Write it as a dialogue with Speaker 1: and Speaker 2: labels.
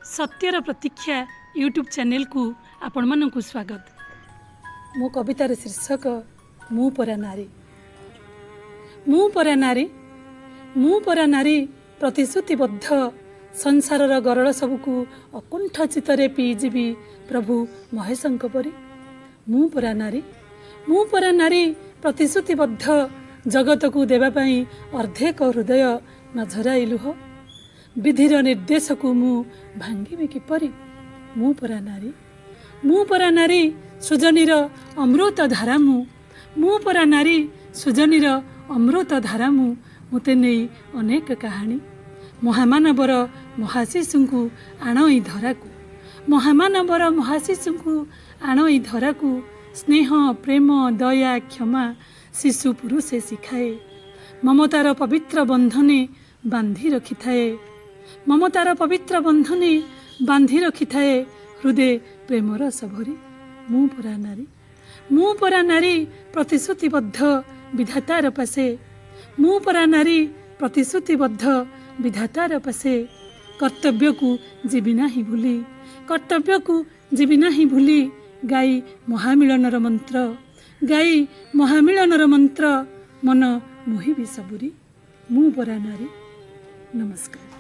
Speaker 1: सत्यर प्रतीक्षा YouTube channel को आपण मानक स्वागत। मो कवितार शीर्षक मु परा नारी। मु परा नारी, मु परा नारी प्रतिश्रुतिबद्ध संसारर गरल सबको अकुंठ चित्तरे पीजीवी प्रभु महेशंक परी। मु परा नारी, मु परा नारी प्रतिश्रुतिबद्ध जगत को देवाई अर्धेक हृदय न झराई लुह। विधिर निर्देश को मु भांगी किपरि। मु परा नारी, मु परा नारी सृजनीर अमृत धारा। मु परा नारी सृजनीर अमृत धारा। मुते नहीं अनेक कहानी महामानवर महाशिशु को आणई धरा को। महामानवर महाशिशु को आणई धरा को। स्नेह प्रेम दया क्षमा शिशु पुरुषे शिखाए। ममतार पवित्र बंधने बांधी रखि थाए। ममतार पवित्र बंधने बांधी रखि थाए हृदय प्रेमर सबरी। मु परा नारी, मु परा नारी प्रतिश्रुतिबद्ध विधातार पासे। मु परा नारी प्रतिश्रुतिबद्ध विधातार पासे। कर्तव्य को जीवी नाही भूली, कर्तव्य को जीवी नाही भूली। गाई महामिलनर मंत्र, गाई महामिलनर मंत्र मन मोहिबी सबुरी। मु परा नारी। नमस्कार।